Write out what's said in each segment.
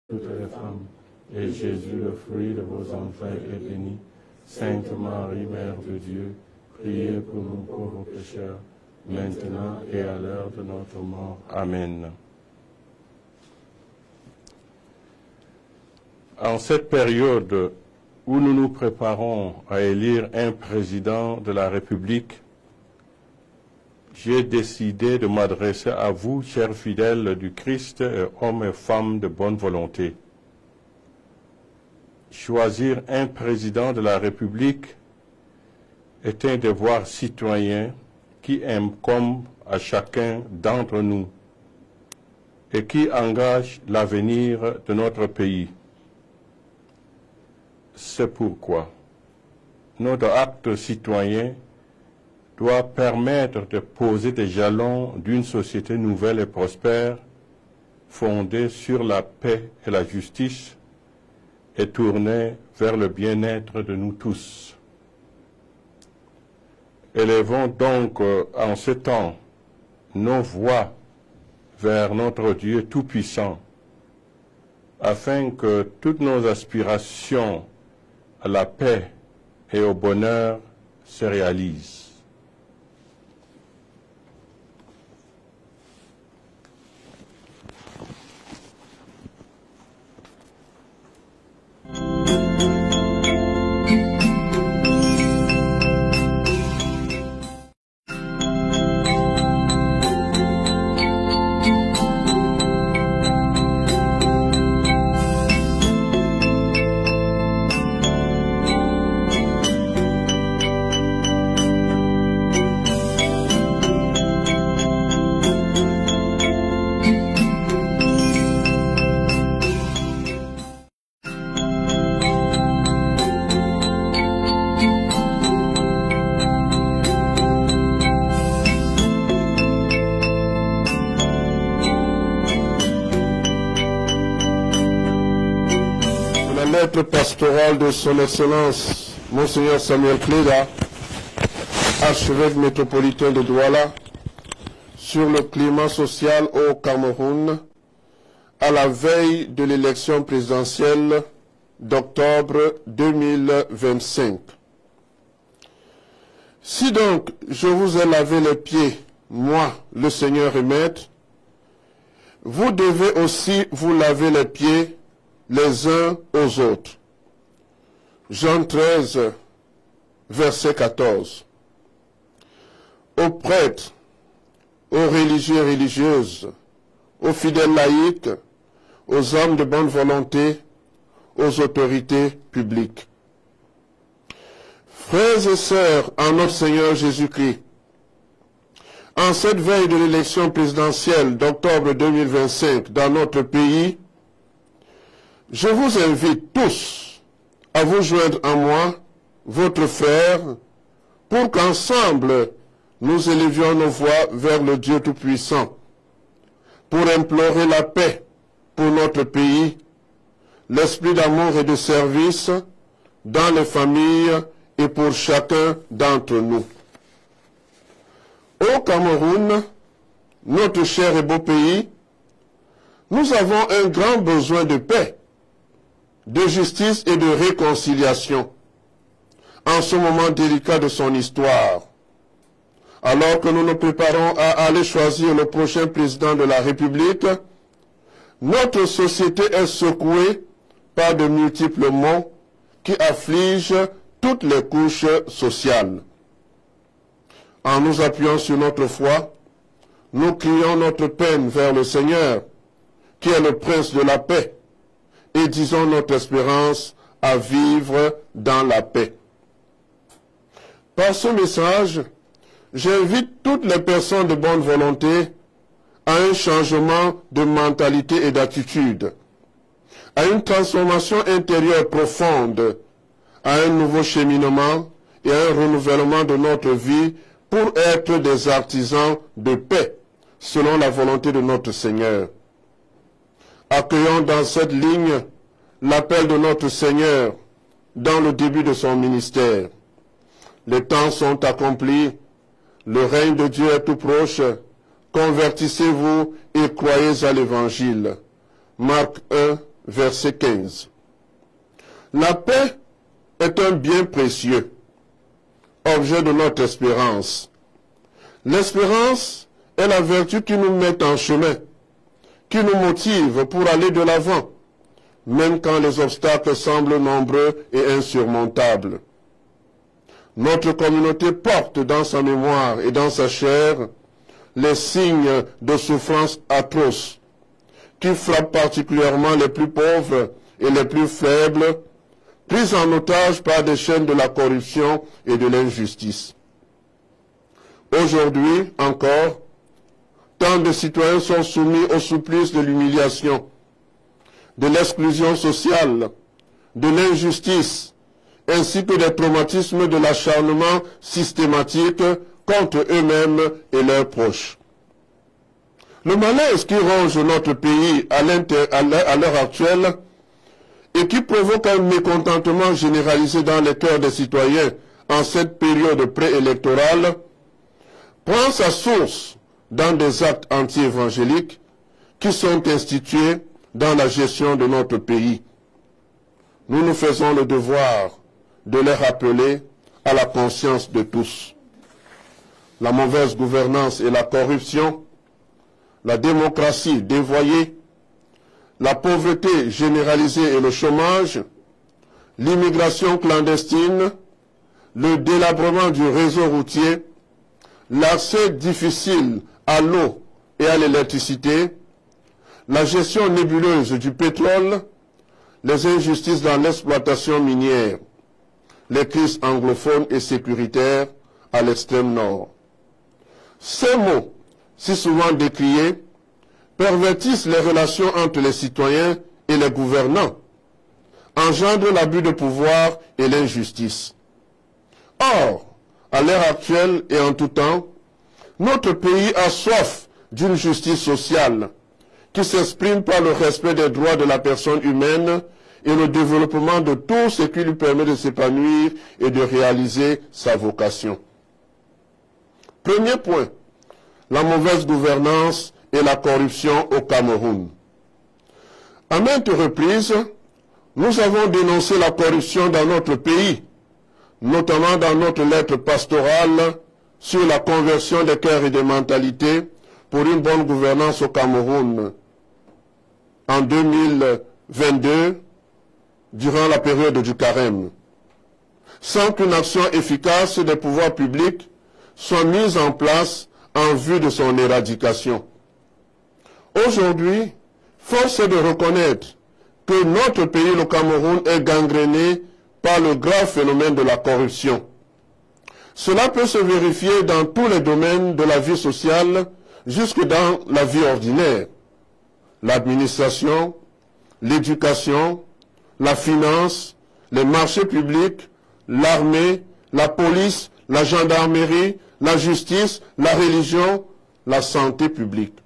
toutes les femmes, et Jésus, le fruit de vos entrailles, est béni. Sainte Marie, Mère de Dieu, priez pour nous pauvres pécheurs, maintenant et à l'heure de notre mort. Amen. En cette période où nous nous préparons à élire un président de la République, j'ai décidé de m'adresser à vous, chers fidèles du Christ, hommes et femmes de bonne volonté. Choisir un président de la République est un devoir citoyen qui incombe à chacun d'entre nous et qui engage l'avenir de notre pays. C'est pourquoi notre acte citoyen doit permettre de poser des jalons d'une société nouvelle et prospère, fondée sur la paix et la justice, et tournée vers le bien-être de nous tous. Élevons donc en ce temps nos voix vers notre Dieu Tout-Puissant, afin que toutes nos aspirations à la paix et au bonheur se réalisent. Lettre pastorale de son Excellence, Monseigneur Samuel Cléda, archevêque métropolitain de Douala, sur le climat social au Cameroun, à la veille de l'élection présidentielle d'octobre 2025. Si donc je vous ai lavé les pieds, moi, le Seigneur et Maître, vous devez aussi vous laver les pieds les uns aux autres. Jean 13, verset 14. Aux prêtres, aux religieux et religieuses, aux fidèles laïcs, aux hommes de bonne volonté, aux autorités publiques. Frères et sœurs en notre Seigneur Jésus-Christ, en cette veille de l'élection présidentielle d'octobre 2025 dans notre pays, je vous invite tous à vous joindre à moi, votre frère, pour qu'ensemble nous élevions nos voix vers le Dieu Tout-Puissant, pour implorer la paix pour notre pays, l'esprit d'amour et de service dans les familles et pour chacun d'entre nous. Au Cameroun, notre cher et beau pays, nous avons un grand besoin de paix, de justice et de réconciliation en ce moment délicat de son histoire. Alors que nous nous préparons à aller choisir le prochain président de la République, notre société est secouée par de multiples maux qui affligent toutes les couches sociales. En nous appuyant sur notre foi, nous crions notre peine vers le Seigneur, qui est le Prince de la paix, et disons notre espérance à vivre dans la paix. Par ce message, j'invite toutes les personnes de bonne volonté à un changement de mentalité et d'attitude, à une transformation intérieure profonde, à un nouveau cheminement et à un renouvellement de notre vie pour être des artisans de paix, selon la volonté de notre Seigneur. Accueillons dans cette ligne l'appel de notre Seigneur dans le début de son ministère. Les temps sont accomplis, le règne de Dieu est tout proche, convertissez-vous et croyez à l'Évangile. Marc 1, verset 15. La paix est un bien précieux, objet de notre espérance. L'espérance est la vertu qui nous met en chemin, qui nous motive pour aller de l'avant, même quand les obstacles semblent nombreux et insurmontables. Notre communauté porte dans sa mémoire et dans sa chair les signes de souffrance atroces qui frappent particulièrement les plus pauvres et les plus faibles, pris en otage par des chaînes de la corruption et de l'injustice. Aujourd'hui encore, tant de citoyens sont soumis au supplice de l'humiliation, de l'exclusion sociale, de l'injustice, ainsi que des traumatismes de l'acharnement systématique contre eux-mêmes et leurs proches. Le malaise qui ronge notre pays à l'heure actuelle et qui provoque un mécontentement généralisé dans les cœurs des citoyens en cette période préélectorale prend sa source dans des actes anti-évangéliques qui sont institués dans la gestion de notre pays. Nous nous faisons le devoir de les rappeler à la conscience de tous. La mauvaise gouvernance et la corruption, la démocratie dévoyée, la pauvreté généralisée et le chômage, l'immigration clandestine, le délabrement du réseau routier, l'accès difficile à l'eau et à l'électricité, la gestion nébuleuse du pétrole, les injustices dans l'exploitation minière, les crises anglophones et sécuritaires à l'extrême nord. Ces mots, si souvent décriés, pervertissent les relations entre les citoyens et les gouvernants, engendrent l'abus de pouvoir et l'injustice. Or, à l'heure actuelle et en tout temps, notre pays a soif d'une justice sociale qui s'exprime par le respect des droits de la personne humaine et le développement de tout ce qui lui permet de s'épanouir et de réaliser sa vocation. Premier point, la mauvaise gouvernance et la corruption au Cameroun. À maintes reprises, nous avons dénoncé la corruption dans notre pays, notamment dans notre lettre pastorale sur la conversion des cœurs et des mentalités pour une bonne gouvernance au Cameroun en 2022, durant la période du carême, sans qu'une action efficace des pouvoirs publics soit mise en place en vue de son éradication. Aujourd'hui, force est de reconnaître que notre pays, le Cameroun, est gangréné par le grave phénomène de la corruption. Cela peut se vérifier dans tous les domaines de la vie sociale, jusque dans la vie ordinaire. L'administration, l'éducation, la finance, les marchés publics, l'armée, la police, la gendarmerie, la justice, la religion, la santé publique.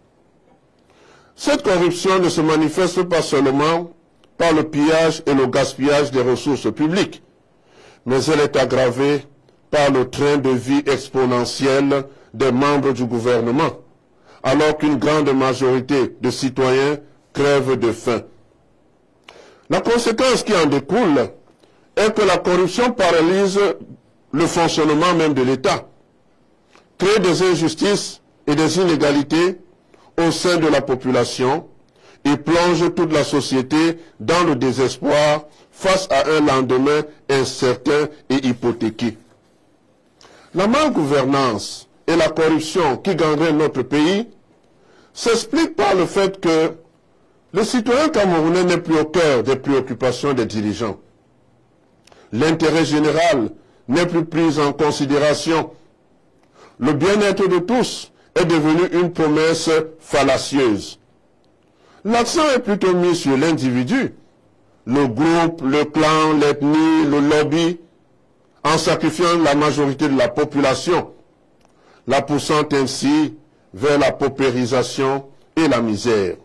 Cette corruption ne se manifeste pas seulement par le pillage et le gaspillage des ressources publiques, mais elle est aggravée par le train de vie exponentiel des membres du gouvernement, alors qu'une grande majorité de citoyens crèvent de faim. La conséquence qui en découle est que la corruption paralyse le fonctionnement même de l'État, crée des injustices et des inégalités au sein de la population et plonge toute la société dans le désespoir face à un lendemain incertain et hypothéqué. La malgouvernance et la corruption qui gangrènent notre pays s'expliquent par le fait que le citoyen camerounais n'est plus au cœur des préoccupations des dirigeants. L'intérêt général n'est plus pris en considération. Le bien-être de tous est devenu une promesse fallacieuse. L'accent est plutôt mis sur l'individu, le groupe, le clan, l'ethnie, le lobby, en sacrifiant la majorité de la population, la poussant ainsi vers la paupérisation et la misère.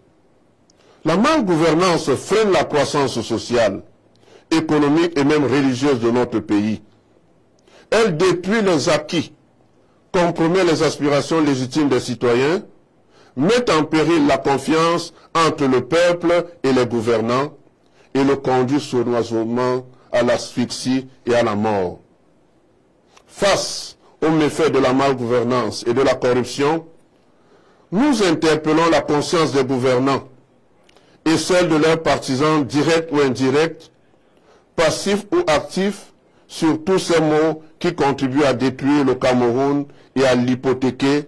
La malgouvernance freine la croissance sociale, économique et même religieuse de notre pays. Elle détruit les acquis, compromet les aspirations légitimes des citoyens, met en péril la confiance entre le peuple et les gouvernants, et le conduit sournoisement à l'asphyxie et à la mort. Face aux méfaits de la malgouvernance et de la corruption, nous interpellons la conscience des gouvernants et celle de leurs partisans directs ou indirects, passifs ou actifs, sur tous ces maux qui contribuent à détruire le Cameroun et à hypothéquer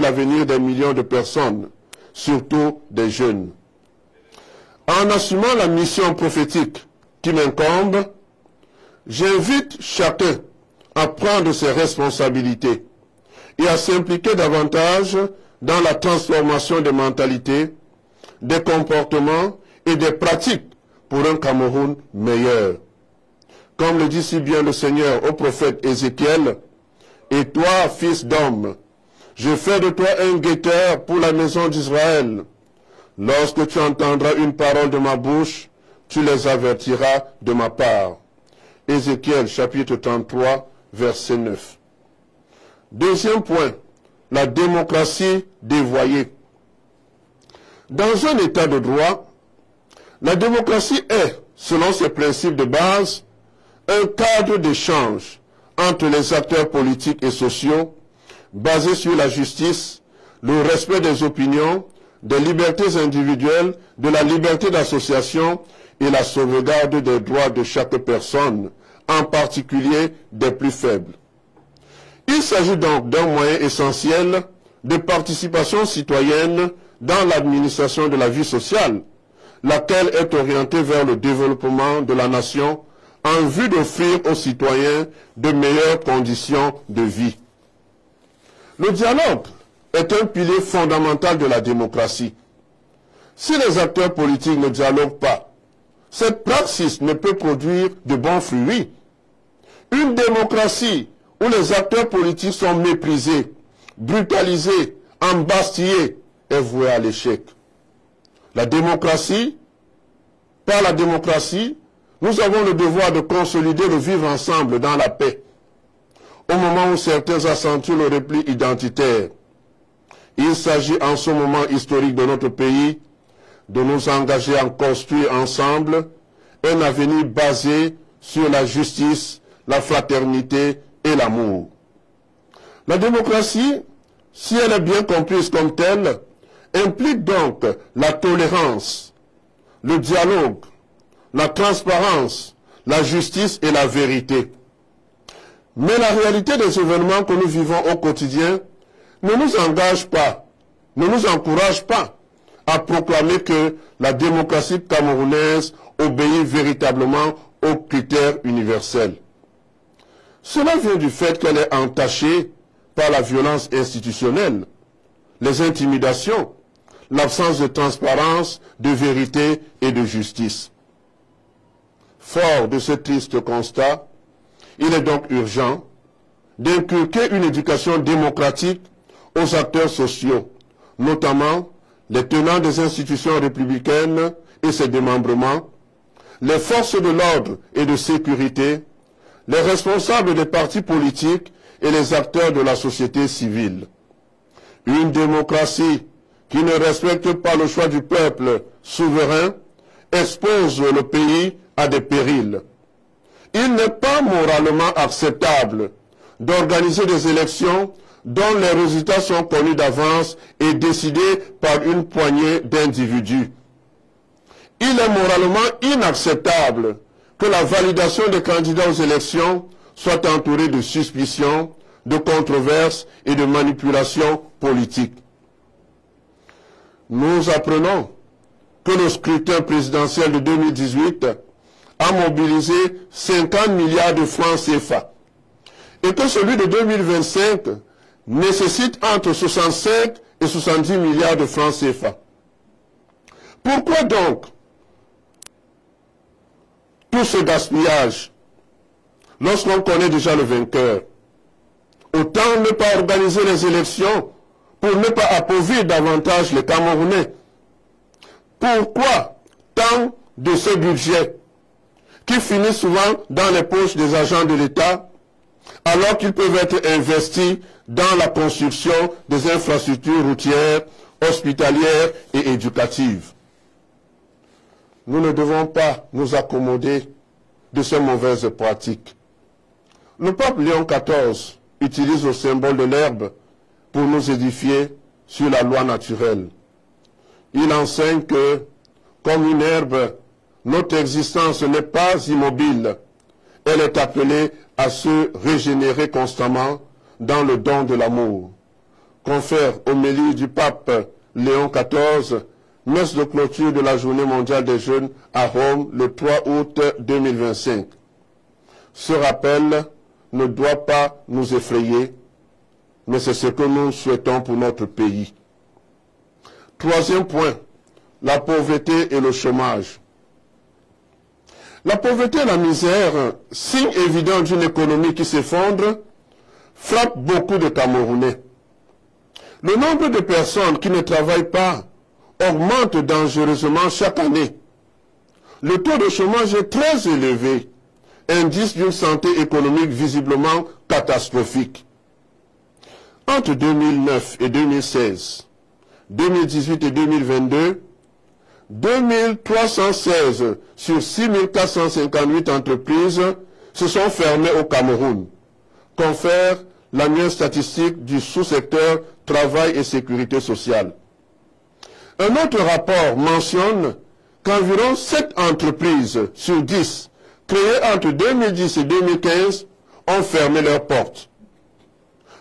l'avenir des millions de personnes, surtout des jeunes. En assumant la mission prophétique qui m'incombe, j'invite chacun à prendre ses responsabilités et à s'impliquer davantage dans la transformation des mentalités, des comportements et des pratiques pour un Cameroun meilleur. Comme le dit si bien le Seigneur au prophète Ézéchiel, « Et toi, fils d'homme, je fais de toi un guetteur pour la maison d'Israël. Lorsque tu entendras une parole de ma bouche, tu les avertiras de ma part. » Ézéchiel chapitre 33, verset 9. Deuxième point, la démocratie dévoyée. Dans un état de droit, la démocratie est, selon ses principes de base, un cadre d'échange entre les acteurs politiques et sociaux basé sur la justice, le respect des opinions, des libertés individuelles, de la liberté d'association et la sauvegarde des droits de chaque personne, en particulier des plus faibles. Il s'agit donc d'un moyen essentiel de participation citoyenne dans l'administration de la vie sociale, laquelle est orientée vers le développement de la nation en vue d'offrir aux citoyens de meilleures conditions de vie. Le dialogue est un pilier fondamental de la démocratie. Si les acteurs politiques ne dialoguent pas, cette praxis ne peut produire de bons fruits. Une démocratie où les acteurs politiques sont méprisés, brutalisés, embastillés, est vouée à l'échec. La démocratie, par la démocratie, nous avons le devoir de consolider le vivre ensemble dans la paix. Au moment où certains accentuent le repli identitaire, il s'agit en ce moment historique de notre pays de nous engager à construire ensemble un avenir basé sur la justice, la fraternité et l'amour. La démocratie, si elle est bien comprise comme telle, implique donc la tolérance, le dialogue, la transparence, la justice et la vérité. Mais la réalité des événements que nous vivons au quotidien ne nous engage pas, ne nous encourage pas à proclamer que la démocratie camerounaise obéit véritablement aux critères universels. Cela vient du fait qu'elle est entachée par la violence institutionnelle, les intimidations, l'absence de transparence, de vérité et de justice. Fort de ce triste constat, il est donc urgent d'inculquer une éducation démocratique aux acteurs sociaux, notamment les tenants des institutions républicaines et ses démembrements, les forces de l'ordre et de sécurité, les responsables des partis politiques et les acteurs de la société civile. Une démocratie qui ne respecte pas le choix du peuple souverain expose le pays à des périls. Il n'est pas moralement acceptable d'organiser des élections dont les résultats sont connus d'avance et décidés par une poignée d'individus. Il est moralement inacceptable que la validation des candidats aux élections soit entourée de suspicions, de controverses et de manipulations politiques. Nous apprenons que le scrutin présidentiel de 2018 a mobilisé 50 milliards de francs CFA et que celui de 2025 nécessite entre 65 et 70 milliards de francs CFA. Pourquoi donc tout ce gaspillage lorsqu'on connaît déjà le vainqueur? Autant ne pas organiser les élections pour ne pas appauvrir davantage les Camerounais. Pourquoi tant de ce budget qui finit souvent dans les poches des agents de l'État alors qu'ils peuvent être investis dans la construction des infrastructures routières, hospitalières et éducatives? nous ne devons pas nous accommoder de ces mauvaises pratiques. Le pape Léon XIV utilise le symbole de l'herbe pour nous édifier sur la loi naturelle. Il enseigne que, comme une herbe, notre existence n'est pas immobile. Elle est appelée à se régénérer constamment dans le don de l'amour. Confère homélie du pape Léon XIV, messe de clôture de la Journée mondiale des jeunes à Rome le 3 août 2025. Ce rappel ne doit pas nous effrayer, mais c'est ce que nous souhaitons pour notre pays. Troisième point, la pauvreté et le chômage. La pauvreté et la misère, signe évident d'une économie qui s'effondre, frappent beaucoup de Camerounais. Le nombre de personnes qui ne travaillent pas augmente dangereusement chaque année. Le taux de chômage est très élevé, indice d'une santé économique visiblement catastrophique. Entre 2009 et 2016, 2018 et 2022, 2316 sur 6458 entreprises se sont fermées au Cameroun, confère l'annuaire statistique du sous-secteur travail et sécurité sociale. Un autre rapport mentionne qu'environ 7 entreprises sur 10 créées entre 2010 et 2015 ont fermé leurs portes.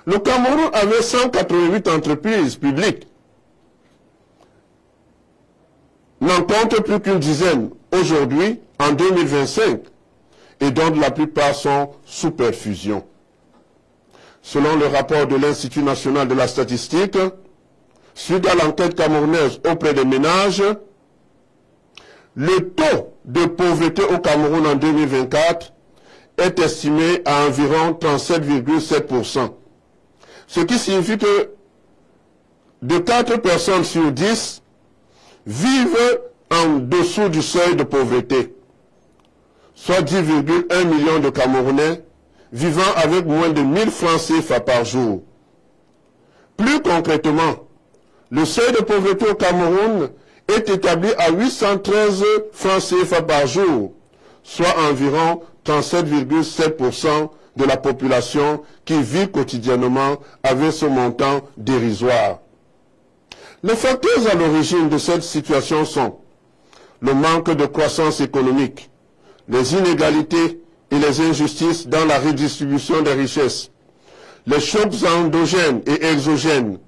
Le Cameroun avait 188 entreprises publiques, n'en compte plus qu'une dizaine aujourd'hui, en 2025, et dont la plupart sont sous perfusion. Selon le rapport de l'Institut national de la statistique, suite à l'enquête camerounaise auprès des ménages, le taux de pauvreté au Cameroun en 2024 est estimé à environ 37,7%. Ce qui signifie que de 4 personnes sur 10 vivent en dessous du seuil de pauvreté, soit 10,1 millions de Camerounais vivant avec moins de 1000 francs CFA par jour. Plus concrètement, le seuil de pauvreté au Cameroun est établi à 813 francs CFA par jour, soit environ 37,7% de la population qui vit quotidiennement avec ce montant dérisoire. Les facteurs à l'origine de cette situation sont le manque de croissance économique, les inégalités et les injustices dans la redistribution des richesses, les chocs endogènes et exogènes,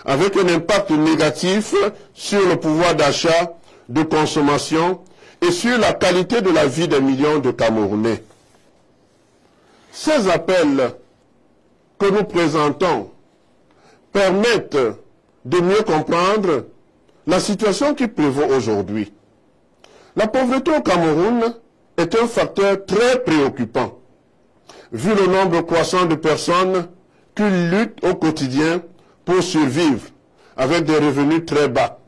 avec un impact négatif sur le pouvoir d'achat, de consommation et sur la qualité de la vie des millions de Camerounais. Ces appels que nous présentons permettent de mieux comprendre la situation qui prévaut aujourd'hui. La pauvreté au Cameroun est un facteur très préoccupant, vu le nombre croissant de personnes qui luttent au quotidien pour survivre avec des revenus très bas.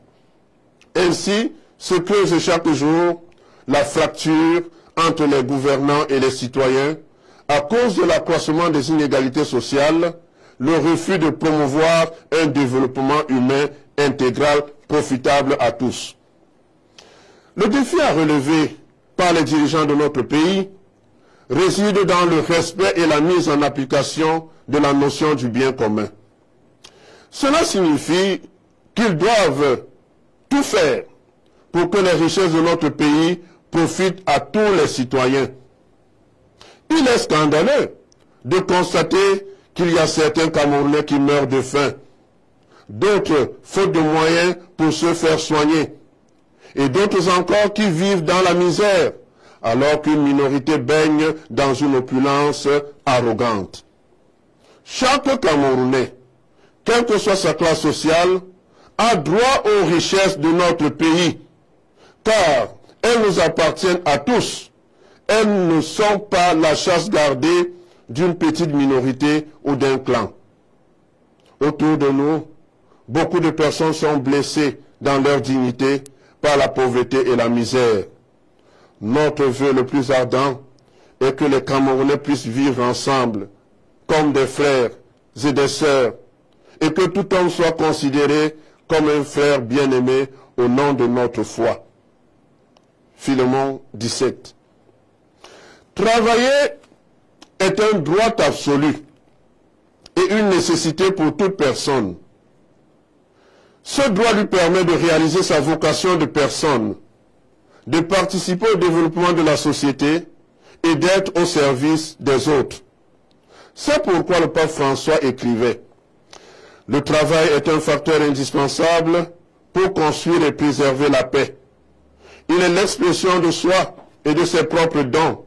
Ainsi se creuse chaque jour la fracture entre les gouvernants et les citoyens à cause de l'accroissement des inégalités sociales, le refus de promouvoir un développement humain intégral profitable à tous. Le défi à relever par les dirigeants de notre pays réside dans le respect et la mise en application de la notion du bien commun. Cela signifie qu'ils doivent tout faire pour que les richesses de notre pays profitent à tous les citoyens. Il est scandaleux de constater qu'il y a certains Camerounais qui meurent de faim, d'autres faute de moyens pour se faire soigner, et d'autres encore qui vivent dans la misère, alors qu'une minorité baigne dans une opulence arrogante. Chaque Camerounais, quelle que soit sa classe sociale, a droit aux richesses de notre pays, car elles nous appartiennent à tous. Elles ne sont pas la chasse gardée d'une petite minorité ou d'un clan. Autour de nous, beaucoup de personnes sont blessées dans leur dignité par la pauvreté et la misère. Notre vœu le plus ardent est que les Camerounais puissent vivre ensemble, comme des frères et des sœurs, et que tout homme soit considéré comme un frère bien-aimé au nom de notre foi. Philémon 17. Travailler est un droit absolu et une nécessité pour toute personne. Ce droit lui permet de réaliser sa vocation de personne, de participer au développement de la société et d'être au service des autres. C'est pourquoi le pape François écrivait « Le travail est un facteur indispensable pour construire et préserver la paix. Il est l'expression de soi et de ses propres dons,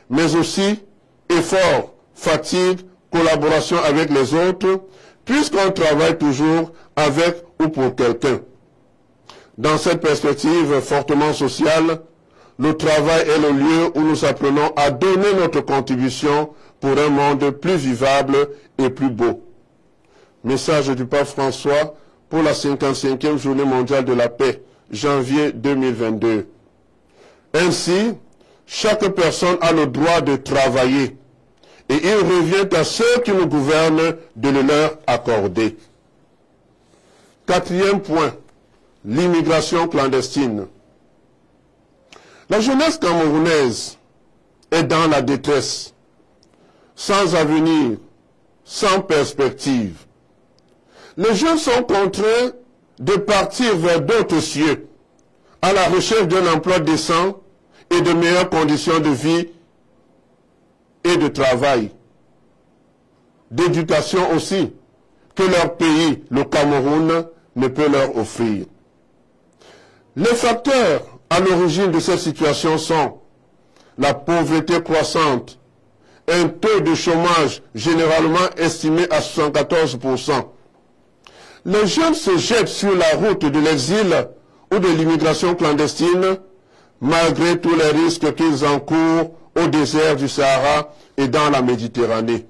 mais aussi effort, fatigue, collaboration avec les autres, puisqu'on travaille toujours avec ou pour quelqu'un. » Dans cette perspective fortement sociale, le travail est le lieu où nous apprenons à donner notre contribution pour un monde plus vivable et plus beau. Message du pape François pour la 55e journée mondiale de la paix, janvier 2022. Ainsi, chaque personne a le droit de travailler et il revient à ceux qui nous gouvernent de le leur accorder. Quatrième point, l'immigration clandestine. La jeunesse camerounaise est dans la détresse, sans avenir, sans perspective. Les jeunes sont contraints de partir vers d'autres cieux, à la recherche d'un emploi décent et de meilleures conditions de vie et de travail, d'éducation aussi, que leur pays, le Cameroun, ne peut leur offrir. Les facteurs à l'origine de cette situation sont la pauvreté croissante, un taux de chômage généralement estimé à 74%. Les jeunes se jettent sur la route de l'exil ou de l'immigration clandestine, malgré tous les risques qu'ils encourent au désert du Sahara et dans la Méditerranée.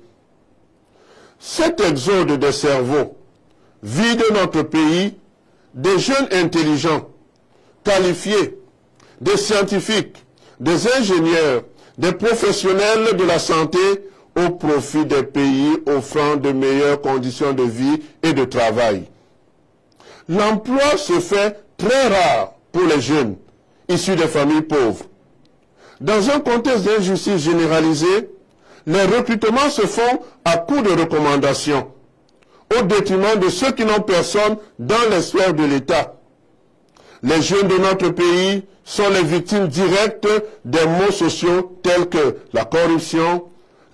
Cet exode des cerveaux vide notre pays des jeunes intelligents, qualifiés, des scientifiques, des ingénieurs, des professionnels de la santé au profit des pays offrant de meilleures conditions de vie et de travail. L'emploi se fait très rare pour les jeunes issus des familles pauvres. Dans un contexte d'injustice généralisée, les recrutements se font à coup de recommandations, au détriment de ceux qui n'ont personne dans les sphères de l'État. Les jeunes de notre pays sont les victimes directes des maux sociaux tels que la corruption,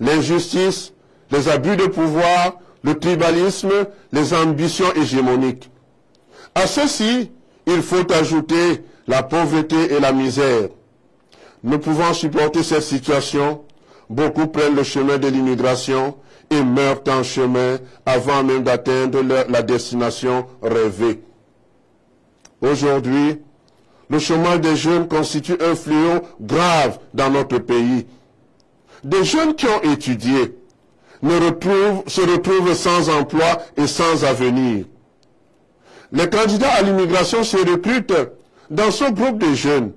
l'injustice, les abus de pouvoir, le tribalisme, les ambitions hégémoniques. À ceci, il faut ajouter la pauvreté et la misère. Ne pouvant supporter cette situation, beaucoup prennent le chemin de l'immigration et meurent en chemin avant même d'atteindre la destination rêvée. Aujourd'hui, le chômage des jeunes constitue un fléau grave dans notre pays. Des jeunes qui ont étudié se retrouvent sans emploi et sans avenir. Les candidats à l'immigration se recrutent dans ce groupe de jeunes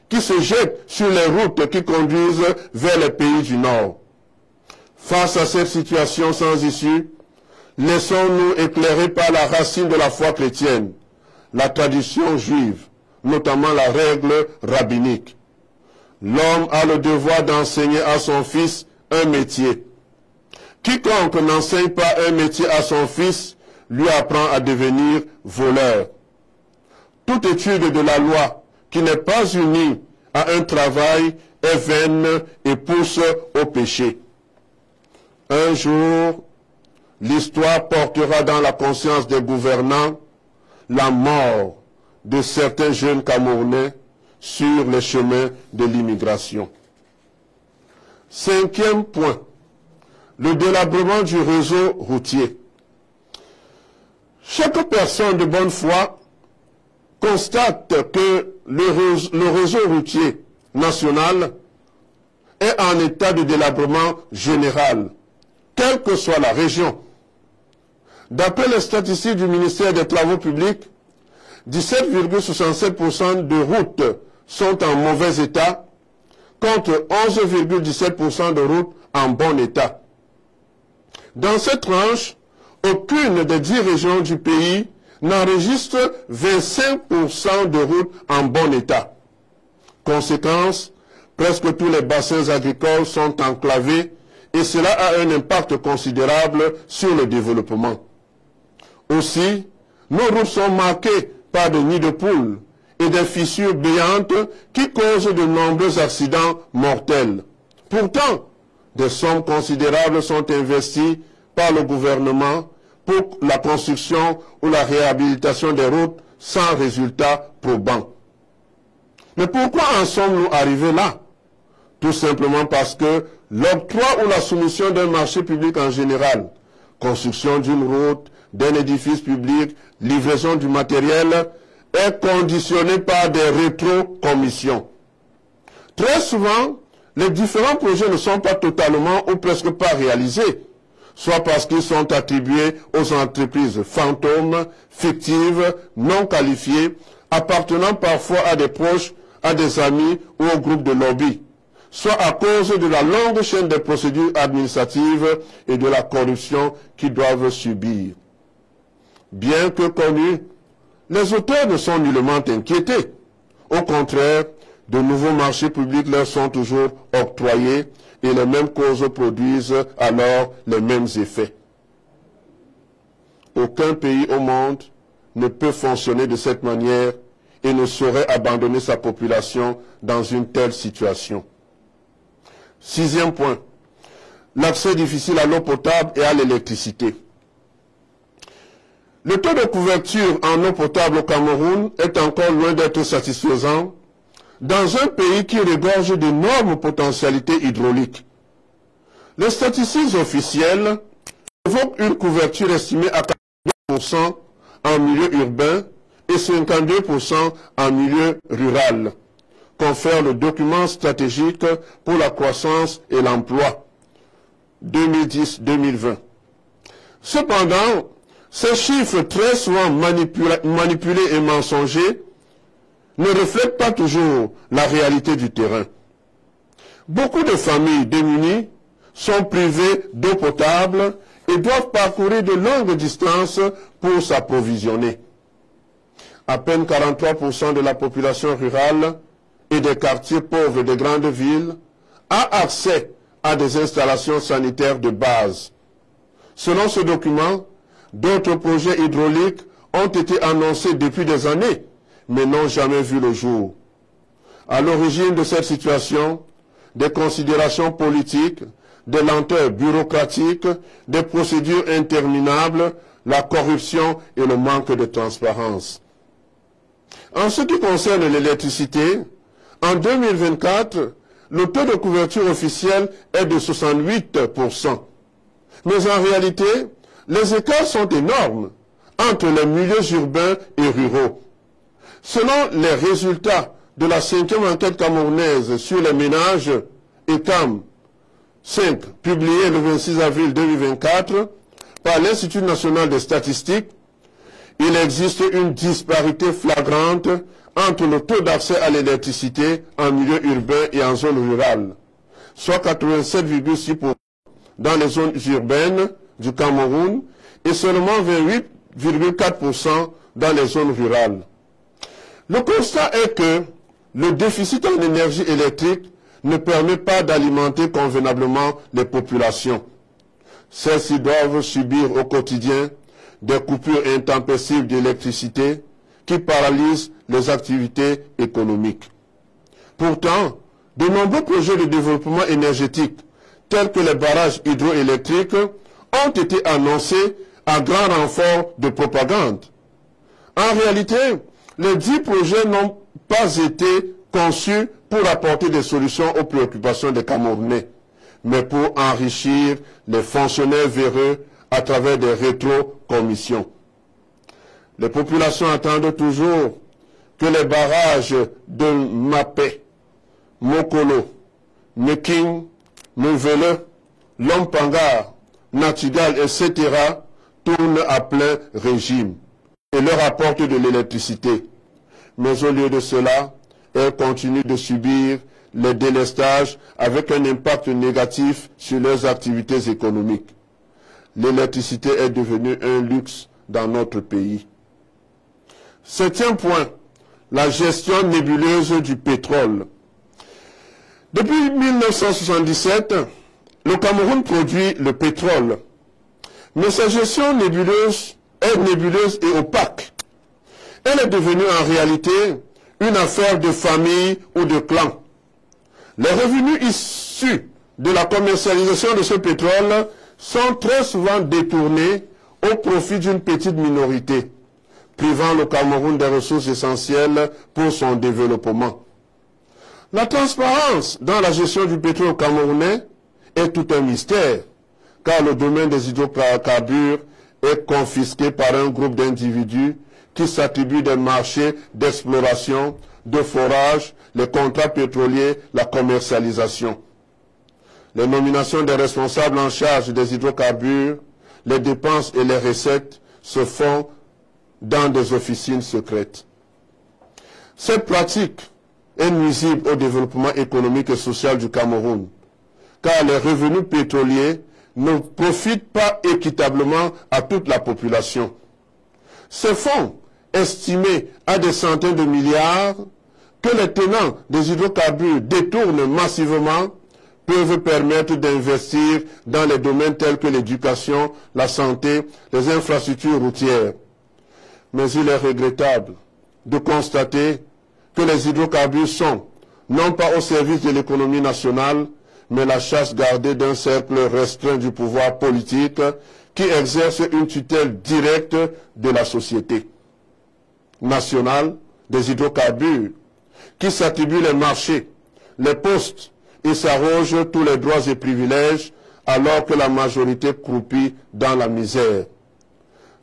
qui se jettent sur les routes qui conduisent vers les pays du Nord. Face à cette situation sans issue, laissons-nous éclairer par la racine de la foi chrétienne, la tradition juive, notamment la règle rabbinique. L'homme a le devoir d'enseigner à son fils un métier. Quiconque n'enseigne pas un métier à son fils lui apprend à devenir voleur. Toute étude de la loi qui n'est pas unie à un travail est vaine et pousse au péché. Un jour, l'histoire portera dans la conscience des gouvernants la mort de certains jeunes Camerounais sur les chemins de l'immigration. Cinquième point, le délabrement du réseau routier. Chaque personne de bonne foi constate que le réseau routier national est en état de délabrement général, quelle que soit la région. D'après les statistiques du ministère des Travaux publics, 17,67% de routes sont en mauvais état, contre 11,17% de routes en bon état. Dans cette tranche, aucune des 10 régions du pays n'enregistre 25% de routes en bon état, Conséquence, presque tous les bassins agricoles sont enclavés et cela a un impact considérable sur le développement. Aussi, nos routes sont marquées par des nids de poules et des fissures béantes qui causent de nombreux accidents mortels. Pourtant, des sommes considérables sont investies par le gouvernement pour la construction ou la réhabilitation des routes sans résultat probant. Mais pourquoi en sommes-nous arrivés là? Tout simplement parce que l'octroi ou la soumission d'un marché public en général, construction d'une route, d'un édifice public, livraison du matériel, est conditionné par des rétrocommissions. Très souvent, les différents projets ne sont pas totalement ou presque pas réalisés, soit parce qu'ils sont attribués aux entreprises fantômes, fictives, non qualifiées, appartenant parfois à des proches, à des amis ou au groupe de lobby, soit à cause de la longue chaîne des procédures administratives et de la corruption qu'ils doivent subir. Bien que connus, les auteurs ne sont nullement inquiétés. Au contraire, de nouveaux marchés publics leur sont toujours octroyés et les mêmes causes produisent alors les mêmes effets. Aucun pays au monde ne peut fonctionner de cette manière et ne saurait abandonner sa population dans une telle situation. Sixième point, l'accès difficile à l'eau potable et à l'électricité. Le taux de couverture en eau potable au Cameroun est encore loin d'être satisfaisant dans un pays qui regorge d'énormes potentialités hydrauliques. Les statistiques officielles évoquent une couverture estimée à 42% en milieu urbain et 52% en milieu rural, confère le document stratégique pour la croissance et l'emploi 2010-2020. Cependant, ces chiffres très souvent manipulés et mensongers ne reflètent pas toujours la réalité du terrain. Beaucoup de familles démunies sont privées d'eau potable et doivent parcourir de longues distances pour s'approvisionner. À peine 43% de la population rurale et des quartiers pauvres des grandes villes a accès à des installations sanitaires de base. Selon ce document, d'autres projets hydrauliques ont été annoncés depuis des années, mais n'ont jamais vu le jour. À l'origine de cette situation, des considérations politiques, des lenteurs bureaucratiques, des procédures interminables, la corruption et le manque de transparence. En ce qui concerne l'électricité, en 2024, le taux de couverture officiel est de 68%. Mais en réalité, les écarts sont énormes entre les milieux urbains et ruraux. Selon les résultats de la 5e enquête camerounaise sur les ménages, ECAM 5, publiée le 26 avril 2024 par l'Institut national des statistiques, il existe une disparité flagrante entre le taux d'accès à l'électricité en milieu urbain et en zone rurale, soit 87,6% dans les zones urbaines du Cameroun et seulement 28,4% dans les zones rurales. Le constat est que le déficit en énergie électrique ne permet pas d'alimenter convenablement les populations. Celles-ci doivent subir au quotidien des coupures intempestives d'électricité qui paralysent les activités économiques. Pourtant, de nombreux projets de développement énergétique, tels que les barrages hydroélectriques, ont été annoncés à grand renfort de propagande. En réalité, les 10 projets n'ont pas été conçus pour apporter des solutions aux préoccupations des Camerounais, mais pour enrichir les fonctionnaires véreux à travers des rétrocommissions. Les populations attendent toujours que les barrages de Mapé, Mokolo, Meking, Nouvelle, Lompangar, Natigal, etc. tournent à plein régime et leur apportent de l'électricité. Mais au lieu de cela, elles continuent de subir les délestages avec un impact négatif sur leurs activités économiques. L'électricité est devenue un luxe dans notre pays. Septième point, la gestion nébuleuse du pétrole. Depuis 1977, le Cameroun produit le pétrole, mais sa gestion est nébuleuse et opaque. Elle est devenue en réalité une affaire de famille ou de clan. Les revenus issus de la commercialisation de ce pétrole sont très souvent détournés au profit d'une petite minorité, privant le Cameroun des ressources essentielles pour son développement. La transparence dans la gestion du pétrole camerounais est tout un mystère, car le domaine des hydrocarbures est confisqué par un groupe d'individus qui s'attribuent des marchés d'exploration, de forage, les contrats pétroliers, la commercialisation. Les nominations des responsables en charge des hydrocarbures, les dépenses et les recettes se font dans des officines secrètes. Cette pratique est nuisible au développement économique et social du Cameroun, car les revenus pétroliers ne profitent pas équitablement à toute la population. Ces fonds, estimés à des centaines de milliards, que les tenants des hydrocarbures détournent massivement, peuvent permettre d'investir dans les domaines tels que l'éducation, la santé, les infrastructures routières. Mais il est regrettable de constater que les hydrocarbures sont, non pas au service de l'économie nationale, mais la chasse gardée d'un cercle restreint du pouvoir politique qui exerce une tutelle directe de la société nationale des hydrocarbures, qui s'attribue les marchés, les postes et s'arroge tous les droits et privilèges alors que la majorité croupit dans la misère.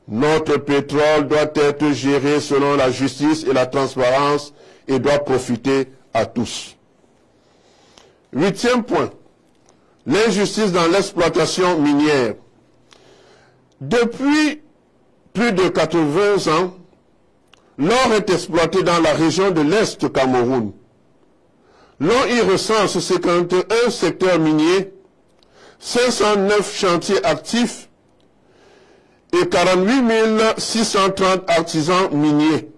Notre pétrole doit être géré selon la justice et la transparence et doit profiter à tous. 8e point, l'injustice dans l'exploitation minière. Depuis plus de 80 ans, l'or est exploité dans la région de l'Est Cameroun. L'on y recense 51 secteurs miniers, 509 chantiers actifs et 48 630 artisans miniers.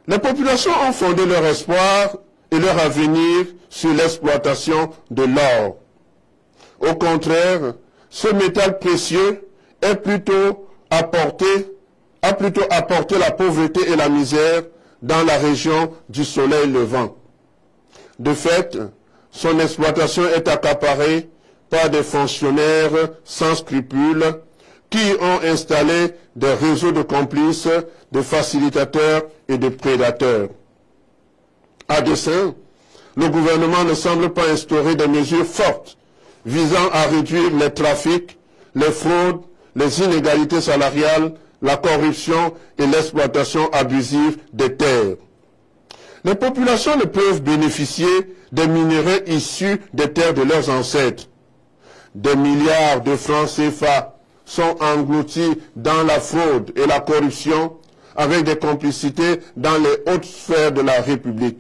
Les populations ont fondé leur espoir et leur avenir sur l'exploitation de l'or. Au contraire, ce métal précieux a plutôt apporté la pauvreté et la misère dans la région du soleil levant. De fait, son exploitation est accaparée par des fonctionnaires sans scrupules qui ont installé des réseaux de complices, de facilitateurs et de prédateurs. À dessein, le gouvernement ne semble pas instaurer des mesures fortes visant à réduire les trafics, les fraudes, les inégalités salariales, la corruption et l'exploitation abusive des terres. Les populations ne peuvent bénéficier des minéraux issus des terres de leurs ancêtres. Des milliards de francs CFA sont engloutis dans la fraude et la corruption avec des complicités dans les hautes sphères de la République.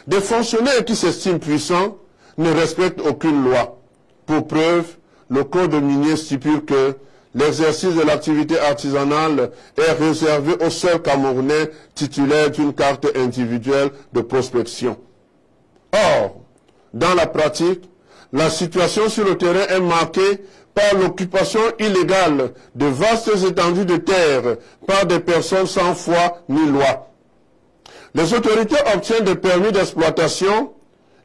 Des fonctionnaires qui s'estiment puissants ne respectent aucune loi. Pour preuve, le code minier stipule que l'exercice de l'activité artisanale est réservé aux seuls Camerounais titulaires d'une carte individuelle de prospection. Or, dans la pratique, la situation sur le terrain est marquée par l'occupation illégale de vastes étendues de terre par des personnes sans foi ni loi. Les autorités obtiennent des permis d'exploitation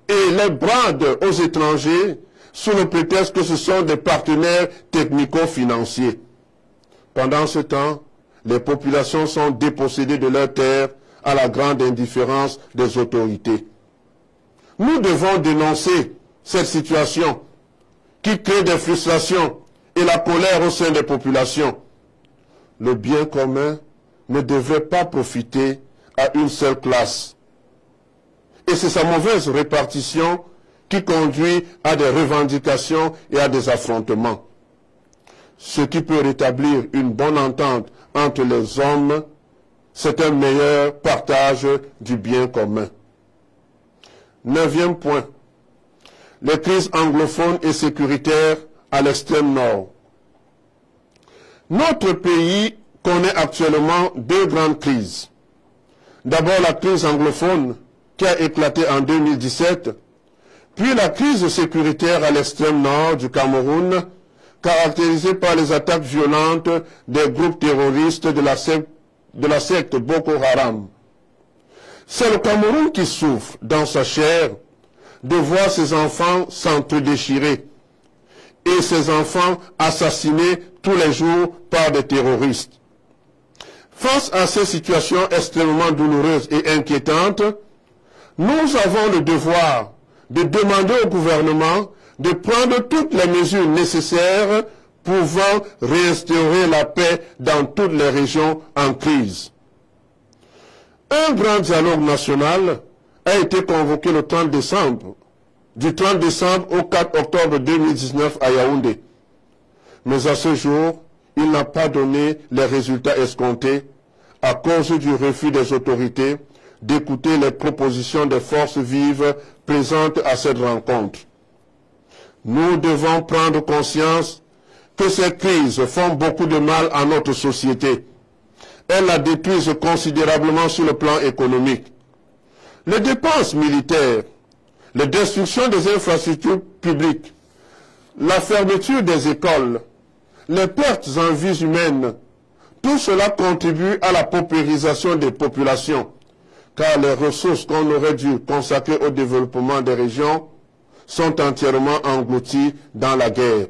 et les bradent aux étrangers sous le prétexte que ce sont des partenaires technico-financiers. Pendant ce temps, les populations sont dépossédées de leurs terres à la grande indifférence des autorités. Nous devons dénoncer cette situation qui crée des frustrations et la colère au sein des populations. Le bien commun ne devrait pas profiter à une seule classe. Et c'est sa mauvaise répartition qui conduit à des revendications et à des affrontements. Ce qui peut rétablir une bonne entente entre les hommes, c'est un meilleur partage du bien commun. 9e point. Les crises anglophones et sécuritaires à l'extrême nord. Notre pays connaît actuellement deux grandes crises. D'abord la crise anglophone qui a éclaté en 2017, puis la crise sécuritaire à l'extrême nord du Cameroun, caractérisée par les attaques violentes des groupes terroristes de la secte Boko Haram. C'est le Cameroun qui souffre dans sa chair de voir ses enfants s'entre-déchirer et ses enfants assassinés tous les jours par des terroristes. Face à ces situations extrêmement douloureuses et inquiétantes, nous avons le devoir de demander au gouvernement de prendre toutes les mesures nécessaires pouvant réinstaurer la paix dans toutes les régions en crise. Un grand dialogue national a été convoqué le 30 décembre, du 30 décembre au 4 octobre 2019 à Yaoundé. Mais à ce jour, il n'a pas donné les résultats escomptés à cause du refus des autorités d'écouter les propositions des forces vives présentes à cette rencontre. Nous devons prendre conscience que ces crises font beaucoup de mal à notre société. Elles la détruisent considérablement sur le plan économique. Les dépenses militaires, les destructions des infrastructures publiques, la fermeture des écoles, les pertes en vies humaines, tout cela contribue à la paupérisation des populations, car les ressources qu'on aurait dû consacrer au développement des régions sont entièrement englouties dans la guerre.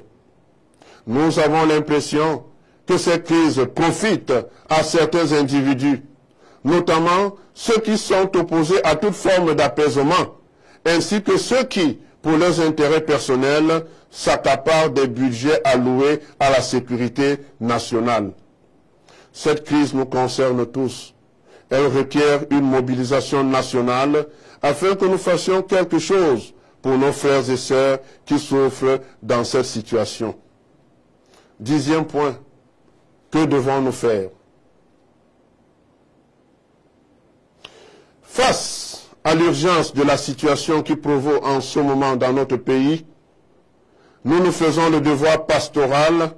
Nous avons l'impression que ces crises profitent à certains individus, notamment ceux qui sont opposés à toute forme d'apaisement, ainsi que ceux qui, pour leurs intérêts personnels, s'accaparent des budgets alloués à la sécurité nationale. Cette crise nous concerne tous. Elle requiert une mobilisation nationale afin que nous fassions quelque chose pour nos frères et sœurs qui souffrent dans cette situation. 10e point, que devons-nous faire? Face à l'urgence de la situation qui provoque en ce moment dans notre pays, nous nous faisons le devoir pastoral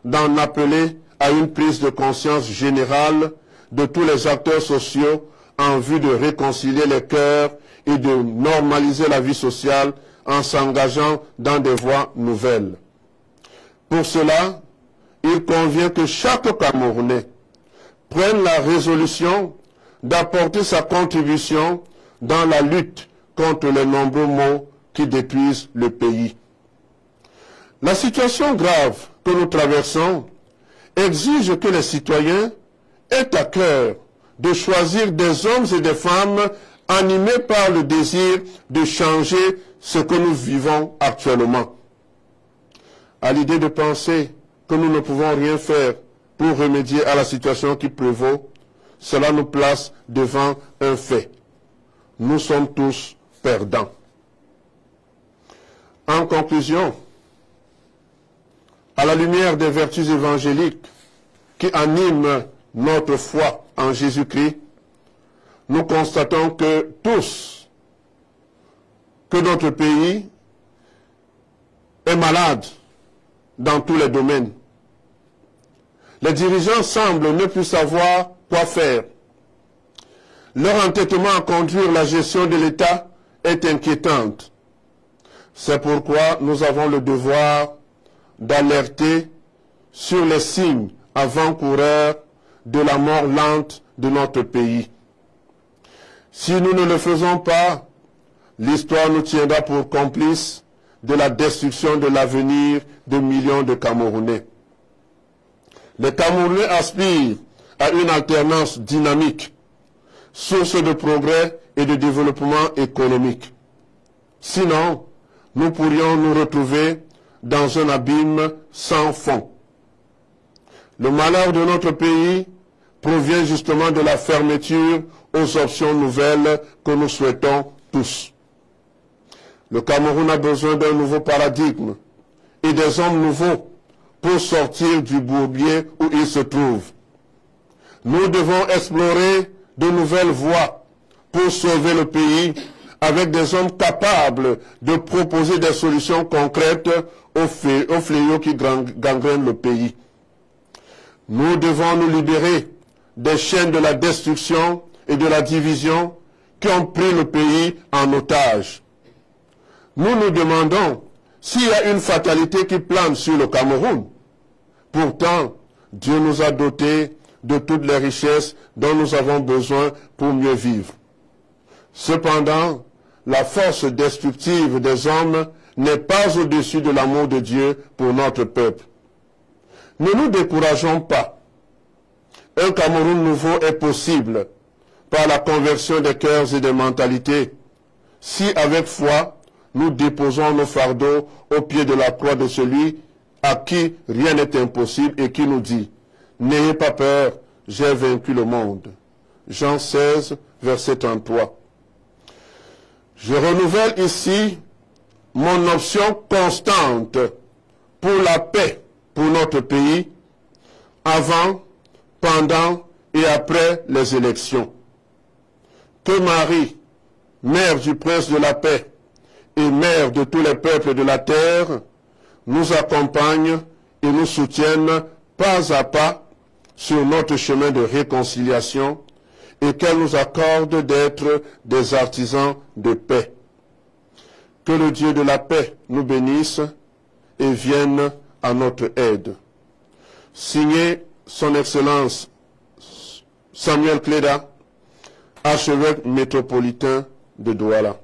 d'en appeler à une prise de conscience générale de tous les acteurs sociaux en vue de réconcilier les cœurs et de normaliser la vie sociale en s'engageant dans des voies nouvelles. Pour cela, il convient que chaque Camerounais prenne la résolution d'apporter sa contribution dans la lutte contre les nombreux maux qui détruisent le pays. La situation grave que nous traversons exige que les citoyens aient à cœur de choisir des hommes et des femmes animés par le désir de changer ce que nous vivons actuellement. À l'idée de penser que nous ne pouvons rien faire pour remédier à la situation qui prévaut, cela nous place devant un fait. Nous sommes tous perdants. En conclusion, à la lumière des vertus évangéliques qui animent notre foi en Jésus-Christ, nous constatons que notre pays est malade dans tous les domaines. Les dirigeants semblent ne plus savoir quoi faire. Leur entêtement à conduire la gestion de l'État est inquiétante. C'est pourquoi nous avons le devoir d'alerter sur les signes avant-coureurs de la mort lente de notre pays. Si nous ne le faisons pas, l'histoire nous tiendra pour complices de la destruction de l'avenir de millions de Camerounais. Les Camerounais aspirent à une alternance dynamique, source de progrès et de développement économique. Sinon, nous pourrions nous retrouver dans un abîme sans fond. Le malheur de notre pays provient justement de la fermeture aux options nouvelles que nous souhaitons tous. Le Cameroun a besoin d'un nouveau paradigme et des hommes nouveaux pour sortir du bourbier où il se trouve. Nous devons explorer de nouvelles voies pour sauver le pays avec des hommes capables de proposer des solutions concrètes aux fléaux qui gangrènent le pays. Nous devons nous libérer des chaînes de la destruction et de la division qui ont pris le pays en otage. Nous nous demandons s'il y a une fatalité qui plane sur le Cameroun. Pourtant, Dieu nous a dotés de toutes les richesses dont nous avons besoin pour mieux vivre. Cependant, la force destructive des hommes n'est pas au-dessus de l'amour de Dieu pour notre peuple. Ne nous décourageons pas. Un Cameroun nouveau est possible par la conversion des cœurs et des mentalités, si avec foi, nous déposons nos fardeaux au pied de la croix de celui à qui rien n'est impossible et qui nous dit « N'ayez pas peur, j'ai vaincu le monde ». Jean 16, verset 33. Je renouvelle ici mon option constante pour la paix pour notre pays, avant, pendant et après les élections. Que Marie, mère du prince de la paix et mère de tous les peuples de la terre, nous accompagne et nous soutienne pas à pas sur notre chemin de réconciliation et qu'elle nous accorde d'être des artisans de paix. Que le Dieu de la paix nous bénisse et vienne à notre aide. Signé Son Excellence Samuel Cléda, archevêque métropolitain de Douala.